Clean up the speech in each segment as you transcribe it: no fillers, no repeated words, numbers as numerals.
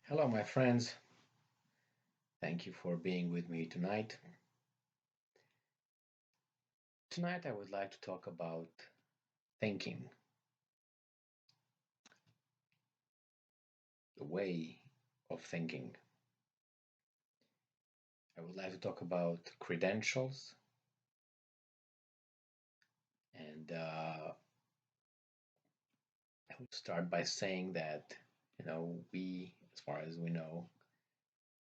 Hello, my friends. Thank you for being with me tonight. Tonight, I would like to talk about thinking, the way of thinking. I would like to talk about credentials, and I will start by saying that we, as far as we know,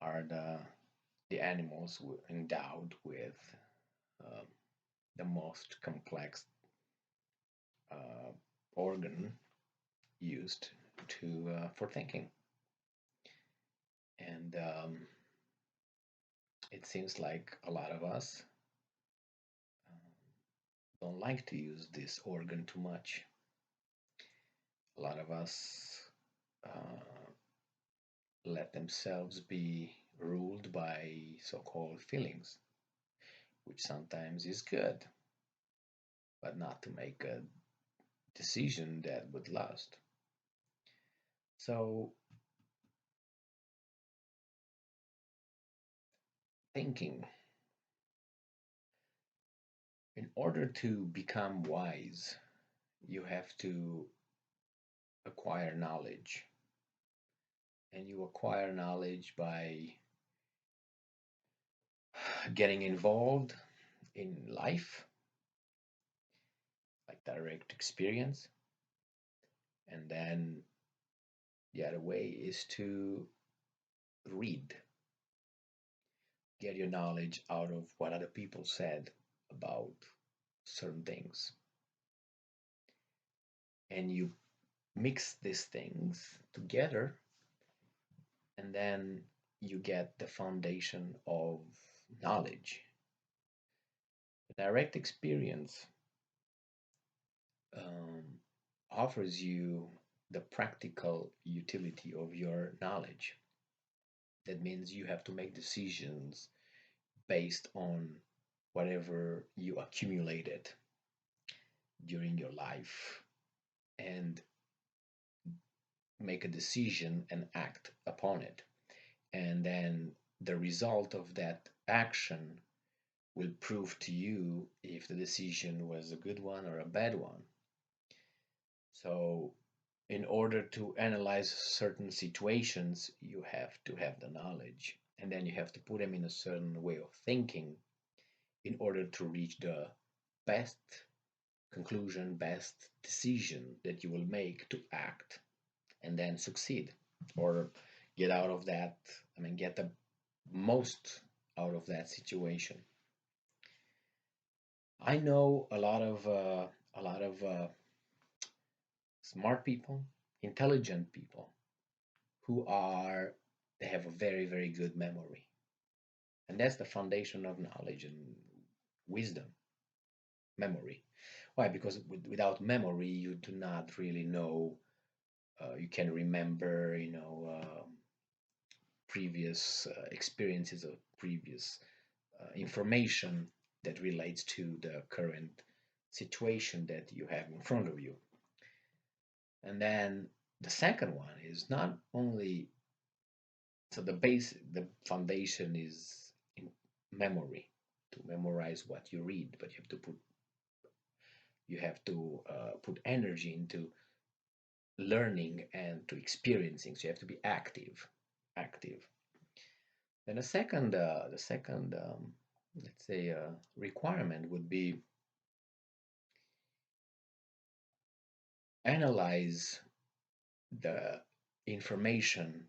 are the animals endowed with um, the most complex uh, organ used to for thinking, and it seems like a lot of us don't like to use this organ too much. A lot of us uh, let themselves be ruled by so called feelings, which sometimes is good, but not to make a decision that would last. So, thinking, in order to become wise, you have to acquire knowledge. And you acquire knowledge by getting involved in life, like direct experience. And then the other way is to read, get your knowledge out of what other people said about certain things. And you mix these things together, and then you get the foundation of knowledge. The direct experience um, offers you the practical utility of your knowledge. That means you have to make decisions based on whatever you accumulated during your life and make a decision and act upon it. And then the result of that action will prove to you if the decision was a good one or a bad one. So, in order to analyze certain situations, you have to have the knowledge, and then you have to put them in a certain way of thinking in order to reach the best conclusion, best decision that you will make to act and then succeed or get out of that. I mean, get the most out of that situation. I know a lot of smart people, intelligent people who are they have a very good memory, and that's the foundation of knowledge and wisdom. Memory. Why? Because without memory, you do not really know. You can remember, previous experiences or previous information that relates to the current situation that you have in front of you. And then the second one is not only so the foundation is in memory to memorize what you read, but you have to put energy into learning and to experiencing. So you have to be active. Then the second let's say requirement would be analyze the information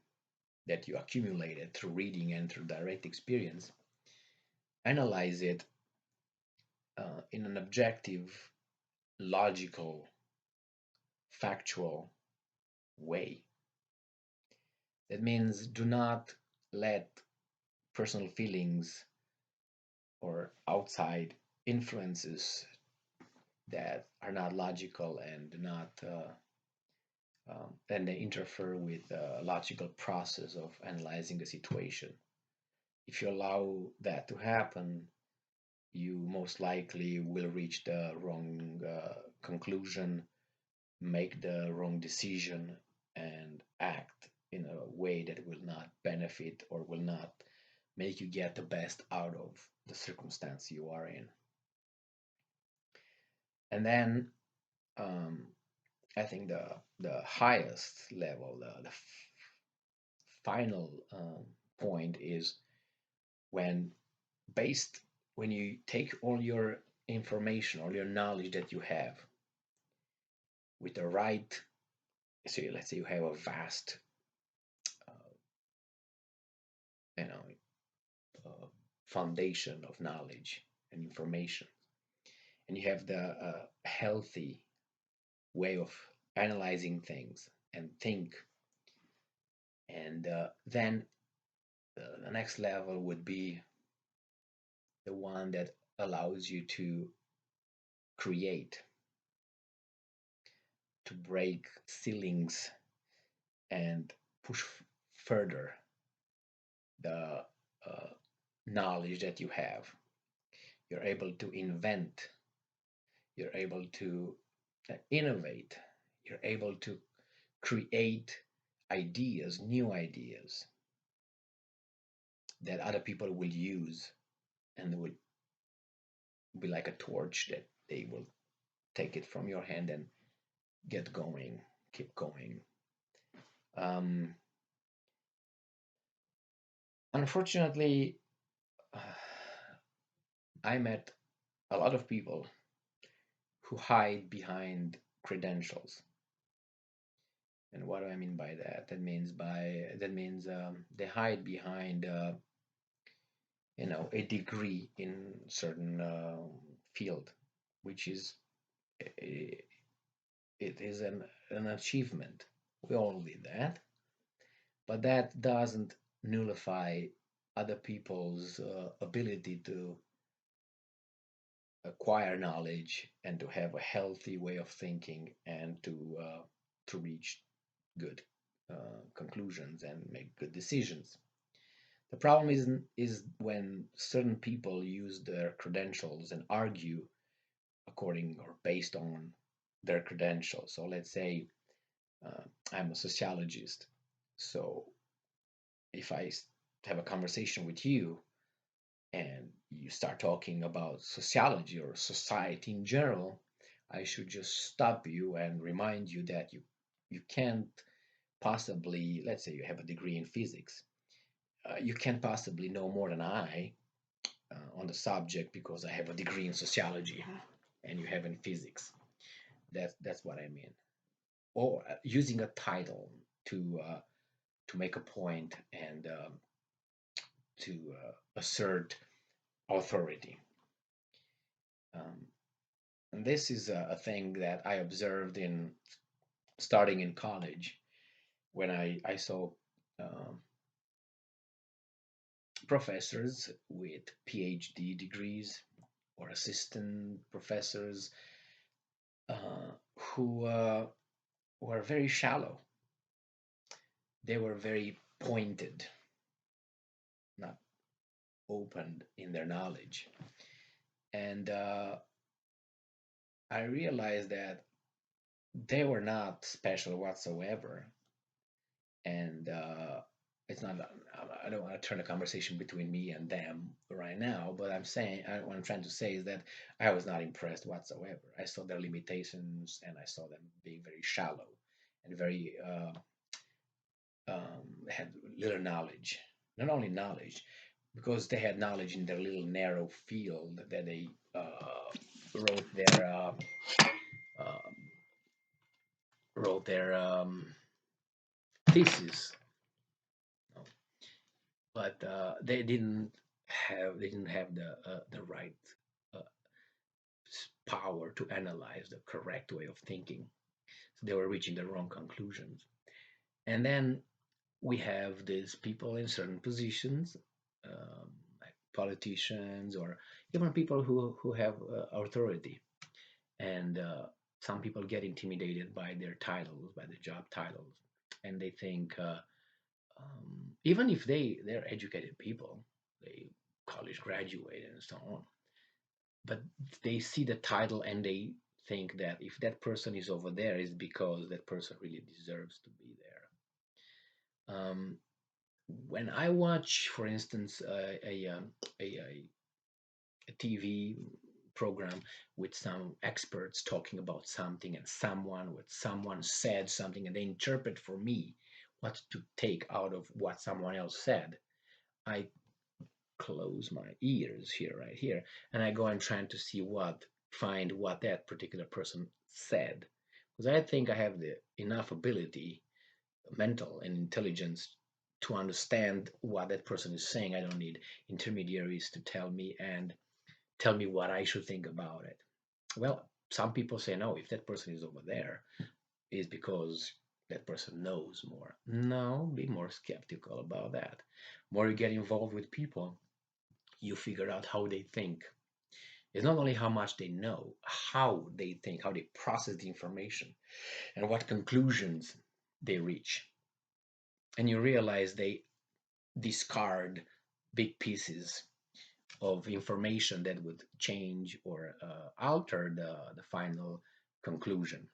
that you accumulated through reading and through direct experience, analyze it in an objective, logical, factual way. That means do not let personal feelings or outside influences that are not logical and do not and they interfere with the logical process of analyzing the situation. If you allow that to happen, you most likely will reach the wrong conclusion, make the wrong decision, and act in a way that will not benefit or will not make you get the best out of the circumstance you are in. And then um, I think the highest level, the final point is when based when you take all your information, all your knowledge that you have with the right. So let's say you have a vast, uh, you know, uh, foundation of knowledge and information, and you have the healthy way of analyzing things and think, and then the next level would be the one that allows you to create, to break ceilings and push further the knowledge that you have. You're able to invent, you're able to innovate, you're able to create ideas, new ideas that other people will use and would be like a torch that they will take it from your hand and get going, keep going. Um, Unfortunately, uh, I met a lot of people who hide behind credentials. And what do I mean by that? That means they hide behind a degree in certain field, which is it is an achievement. We all did that, but that doesn't nullify other people's ability to acquire knowledge and to have a healthy way of thinking and to reach good conclusions and make good decisions. The problem is when certain people use their credentials and argue according or based on their credentials. So let's say uh, I'm a sociologist. So if I have a conversation with you and you start talking about sociology or society in general, I should just stop you and remind you that you can't possibly, let's say you have a degree in physics, you can't possibly know more than I on the subject because I have a degree in sociology and you have in physics. That's what I mean. Or using a title to make a point and to assert authority. Um, and this is a thing that I observed in starting in college when I saw um, professors with PhD degrees or assistant professors who were very shallow. They were very pointed, not opened in their knowledge. And I realized that they were not special whatsoever. And it's not, I don't want to turn the conversation between me and them right now, but what I'm trying to say is that I was not impressed whatsoever. I saw their limitations and I saw them being very shallow and very, had little knowledge. Not only knowledge, because they had knowledge in their little narrow field that they wrote their uh, wrote their thesis, you know. But they didn't have the right uh, power to analyze the correct way of thinking. So they were reaching the wrong conclusions. And then we have these people in certain positions, like politicians or even people who have authority. And some people get intimidated by their titles, by the job titles, and they think even if they're educated people, they college graduated and so on, but they see the title and they think that if that person is over there is because that person really deserves to be there. Um, when I watch, for instance, a TV program with some experts talking about something, and someone said something, and they interpret for me what to take out of what someone else said, I close my ears here, right here, and I go and try to see find what that particular person said, because I think I have the enough ability, mental and intelligence, to understand what that person is saying. I don't need intermediaries to tell me what I should think about it. Well, some people say no, if that person is over there, is because that person knows more. No, be more skeptical about that. More you get involved with people, you figure out how they think. It's not only how much they know, how they think, how they process the information, and what conclusions they reach. And you realize they discard big pieces of information that would change or alter the final conclusion.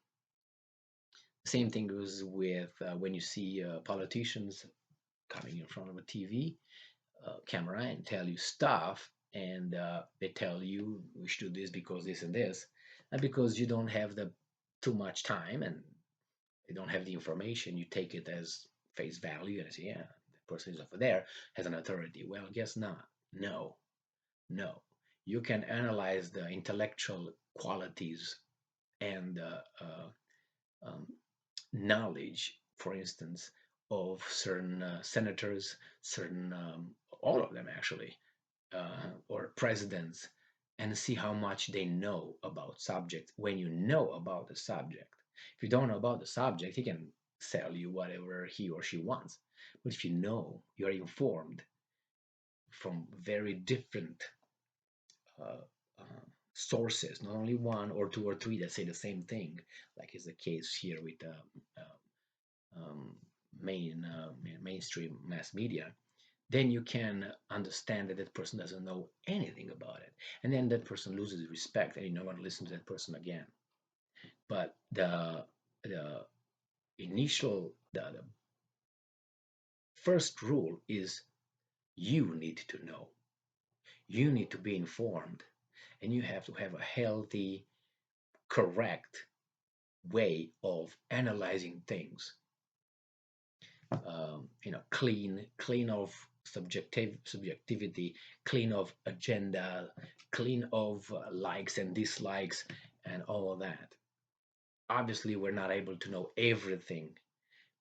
Same thing goes with when you see politicians coming in front of a TV camera and tell you stuff, and they tell you we should do this because this and this, and because you don't have the too much time and you don't have the information, you take it as face value and say, yeah, the person is over there has an authority. Well, guess not. No, no. You can analyze the intellectual qualities and um, knowledge, for instance, of certain senators, certain, all of them actually, or presidents, and see how much they know about subjects when you know about the subject. If you don't know about the subject, he can sell you whatever he or she wants. But if you know, you're informed from very different uh, uh, sources, not only one or two or three that say the same thing, like is the case here with um, mainstream mass media, then you can understand that that person doesn't know anything about it, and then that person loses respect, and you don't want to listen to that person again. But the the first rule is you need to know, you need to be informed, and you have to have a healthy, correct way of analyzing things, clean of subjectivity, clean of agenda, clean of likes and dislikes, and all of that. Obviously, we're not able to know everything,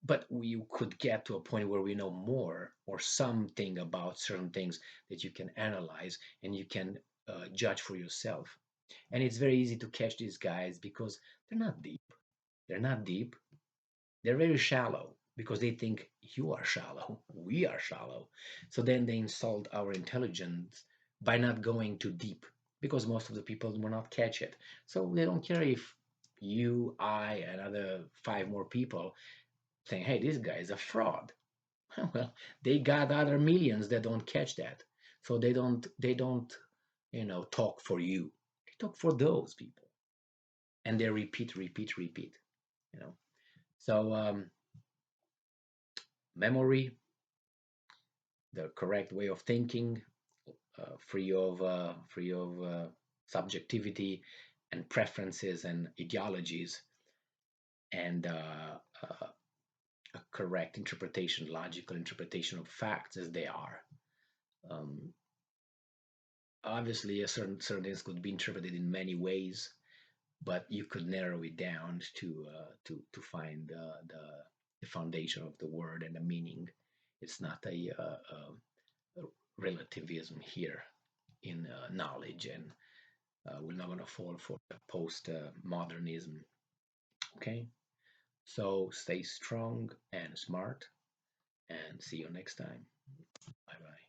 but we could get to a point where we know more or something about certain things that you can analyze and you can judge for yourself. And it's very easy to catch these guys because they're not deep. They're not deep. They're very shallow because they think you are shallow, we are shallow. So then they insult our intelligence by not going too deep because most of the people will not catch it. So they don't care if you, I, and other five more people saying, hey, this guy is a fraud. Well, they got other millions that don't catch that. So they don't, talk for you. They talk for those people. And they repeat, repeat, repeat, you know. So memory, the correct way of thinking, free of subjectivity and preferences and ideologies, and a correct interpretation, logical interpretation of facts as they are. Um, Obviously, a certain things could be interpreted in many ways, but you could narrow it down to find the foundation of the word and the meaning. It's not a relativism here in knowledge, and we're not going to fall for post modernism. Okay, so stay strong and smart, and see you next time. Bye bye.